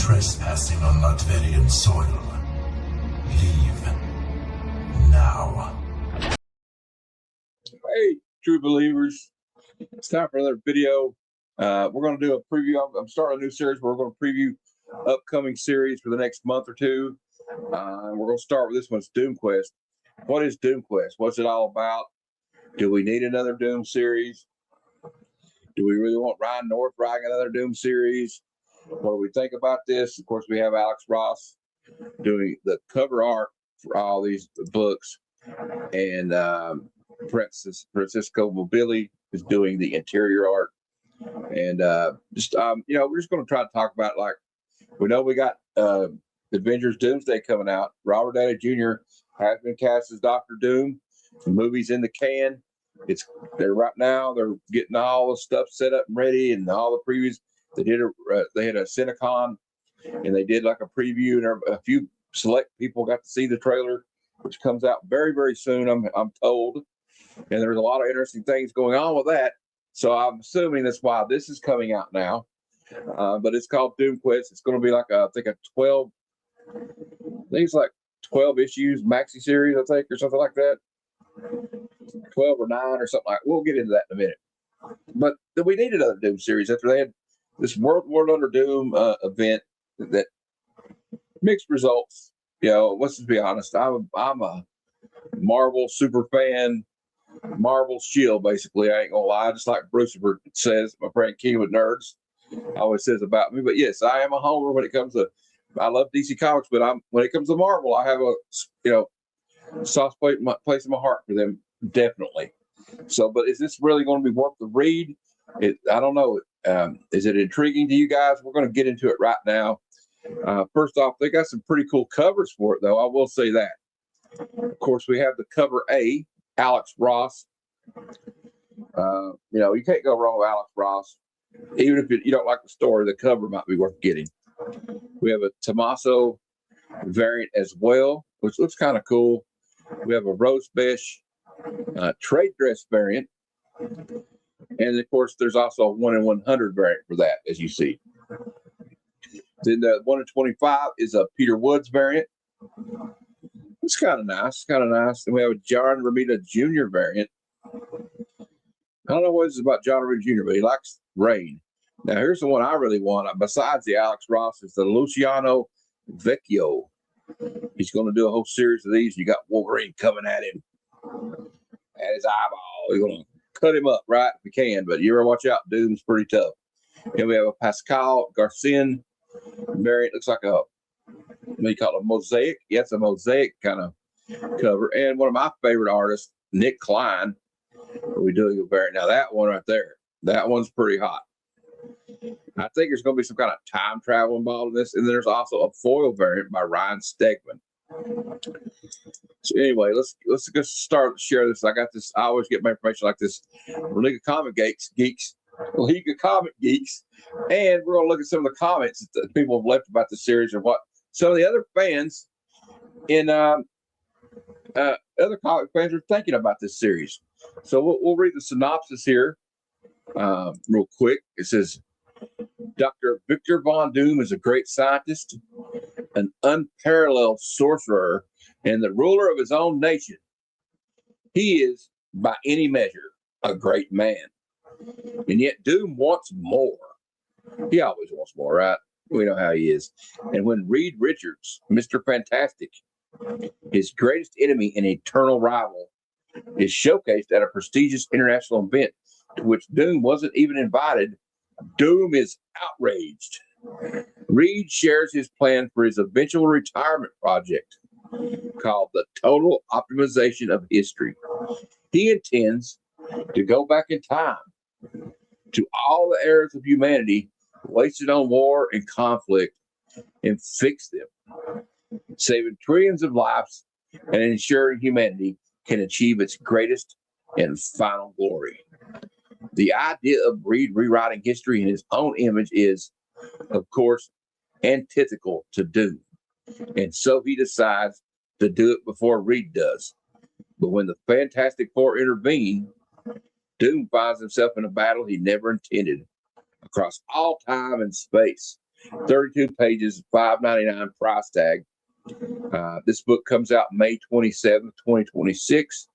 trespassing on Latvian soil. Leave. Now. Hey, true believers. It's time for another video. We're going to do a preview. I'm starting a new series where we're going to preview upcoming series for the next month or two. We're going to start with this one. It's Doomquest. What is Doomquest? What's it all about? Do we need another Doom series? Do we really want Ryan North writing another Doom series? What do we think about this? Of course, we have Alex Ross doing the cover art for all these books, and Francesco Mobili is doing the interior art. And we're just going to try to talk about, like, we know we got Avengers Doomsday coming out. Robert Downey Jr. has been cast as Dr. Doom. The movie's in the can. They're getting all the stuff set up and ready, and all the previews. They had a Cinecon, and they did like a preview, and a few select people got to see the trailer, which comes out very, very soon, I'm told. And there's a lot of interesting things going on with that. So I'm assuming that's why this is coming out now. But it's called Doomquest. It's going to be like I think it's like 12 issues maxi series, I think, or something like that. 12 or 9 or something like that. We'll get into that in a minute. But we need another Doom series after they had this World Under Doom event that mixed results. Let's just be honest. I'm a Marvel super fan. Marvel shield, basically. I ain't gonna lie. Just like Brucifer says, my friend King with Nerds always says about me. But yes, I am a homer when it comes to. I love DC Comics, but when it comes to Marvel, I have a soft place in my heart for them, definitely. So, but is this really going to be worth the read? I don't know. Is it intriguing to you guys? We're going to get into it right now. First off, they got some pretty cool covers for it, though. I will say that. Of course, we have the cover A, Alex Ross. You can't go wrong with Alex Ross. Even if you don't like the story, the cover might be worth getting. We have a Tommaso variant as well, which looks kind of cool. We have a Rose Besh trade dress variant. And, of course, there's also a 1 in 100 variant for that, as you see. Then the 1 in 25 is a Peter Woods variant. It's kind of nice. And we have a John Romita Jr. variant. I don't know what this is about John Romita Jr., but he likes rain. Now, here's the one I really want. Besides the Alex Ross, is the Luciano Vecchio. He's going to do a whole series of these. You got Wolverine coming at him at his eyeball. He's going to cut him up right if he can, but you ever watch out. Doom's pretty tough. And we have a Pascal Garcian variant. Looks like what do you call it, a mosaic? Yeah, it's a mosaic kind of cover. And one of my favorite artists, Nick Klein, we're doing a variant. Now, that one right there, that one's pretty hot. I think there's going to be some kind of time travel involved in this. And there's also a foil variant by Ryan Stegman. So anyway, let's just start to share this. I got this. I always get my information like this. League of Comic Geeks. And we're going to look at some of the comments that people have left about the series and what some of the other fans in other comic fans are thinking about this series. So we'll read the synopsis here real quick. It says, Dr. Victor Von Doom is a great scientist, an unparalleled sorcerer, and the ruler of his own nation. He is, by any measure, a great man. And yet Doom wants more. He always wants more, right? We know how he is. And when Reed Richards, Mr. Fantastic, his greatest enemy and eternal rival, is showcased at a prestigious international event to which Doom wasn't even invited, Doom is outraged. Reed shares his plan for his eventual retirement project called the Total Optimization of History. He intends to go back in time to all the eras of humanity wasted on war and conflict and fix them, saving trillions of lives and ensuring humanity can achieve its greatest and final glory. The idea of Reed rewriting history in his own image is, of course, antithetical to Doom. And so he decides to do it before Reed does. But when the Fantastic Four intervene, Doom finds himself in a battle he never intended across all time and space. 32 pages, $5.99 price tag. This book comes out May 27th, 2026,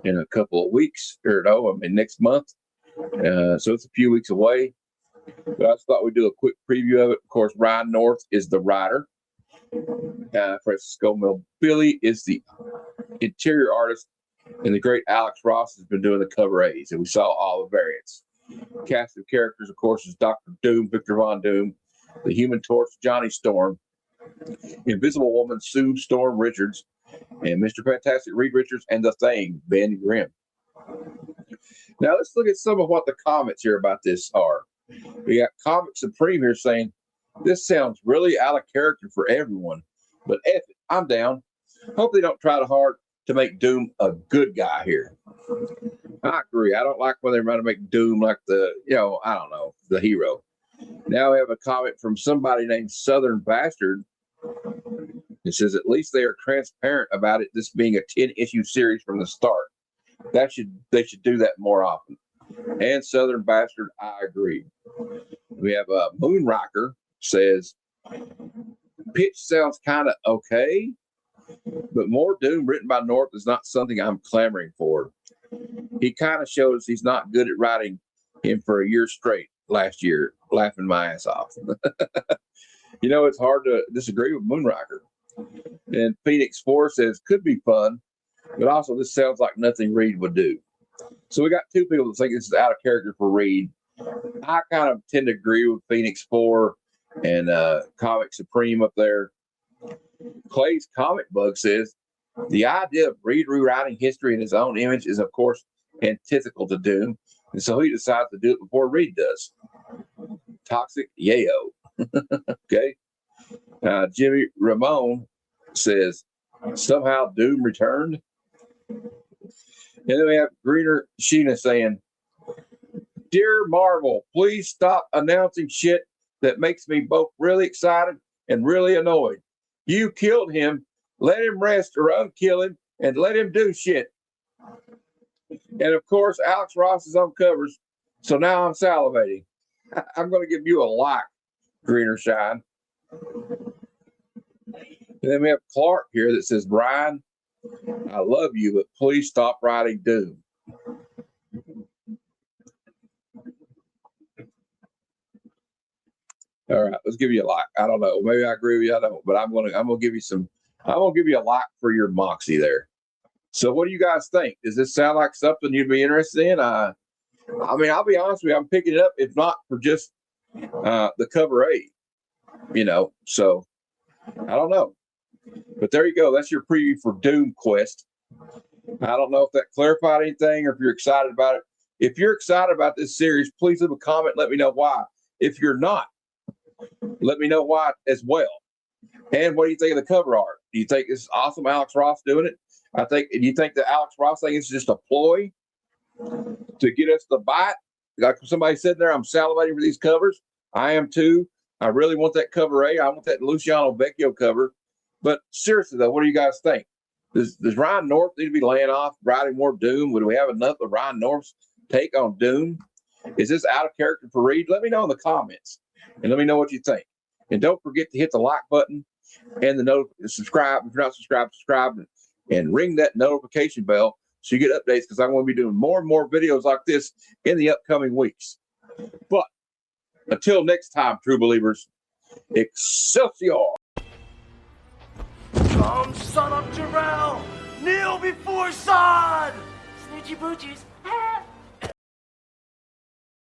in a couple of weeks, or no, I mean next month. So it's a few weeks away. But I just thought we'd do a quick preview of it. Of course, Ryan North is the writer. Francesco Mobili is the interior artist, and the great Alex Ross has been doing the cover A's, and we saw all the variants. Cast of characters, of course, is Dr. Doom, Victor Von Doom, the Human Torch, Johnny Storm, Invisible Woman, Sue Storm Richards, and Mr. Fantastic, Reed Richards, and the Thing, Ben Grimm. Now let's look at some of what the comments here about this are. We got Comic Supreme here saying, this sounds really out of character for everyone, but F it, I'm down. Hope they don't try too hard to make Doom a good guy here. I agree. I don't like when they're trying to make Doom like the, I don't know, the hero. Now we have a comment from somebody named Southern Bastard. It says, at least they are transparent about it, this being a 10-issue series from the start. They should do that more often. And Southern Bastard, I agree. We have Moonrocker says, pitch sounds kind of okay, but more Doom written by North is not something I'm clamoring for. He kind of shows he's not good at writing him for a year straight last year, laughing my ass off. It's hard to disagree with Moonrocker. And Phoenix 4 says, could be fun, but also this sounds like nothing Reed would do. So we got two people that think this is out of character for Reed. I kind of tend to agree with Phoenix 4 and Comic Supreme up there. Clay's Comic Bug says, the idea of Reed rewriting history in his own image is, of course, antithetical to Doom, and so he decides to do it before Reed does. Toxic yayo. Okay. Jimmy Ramone says, somehow Doom returned. And then we have Greener Sheena saying, dear Marvel, please stop announcing shit that makes me both really excited and really annoyed. You killed him. Let him rest or unkill him and let him do shit. And of course, Alex Ross is on covers. So now I'm salivating. I'm going to give you a like, Greener Shine. And then we have Clark here that says, Brian, I love you, but please stop writing Doom. All right, let's give you a like. I don't know. Maybe I agree with you. I don't, but I'm gonna give you a like for your moxie there. So what do you guys think? Does this sound like something you'd be interested in? I mean, I'll be honest with you, I'm picking it up, if not for just the cover A, so I don't know. But there you go. That's your preview for Doomquest. I don't know if that clarified anything or if you're excited about it. If you're excited about this series, please leave a comment. Let me know why. If you're not, let me know why as well. And what do you think of the cover art? Do you think it's awesome, Alex Ross doing it? Do you think the Alex Ross thing is just a ploy to get us to bite? Like somebody said there, I'm salivating for these covers. I am too. I really want that cover A. I want that Luciano Vecchio cover. But seriously, though, what do you guys think? Does Ryan North need to be laying off, writing more Doom? Would we have enough of Ryan North's take on Doom? Is this out of character for Reed? Let me know in the comments, and let me know what you think. And don't forget to hit the like button and subscribe. If you're not subscribed, subscribe and ring that notification bell so you get updates, because I'm going to be doing more and more videos like this in the upcoming weeks. But until next time, true believers, Excelsior! Come, son of Jarrell! Kneel before Zod! Snoochie boochies.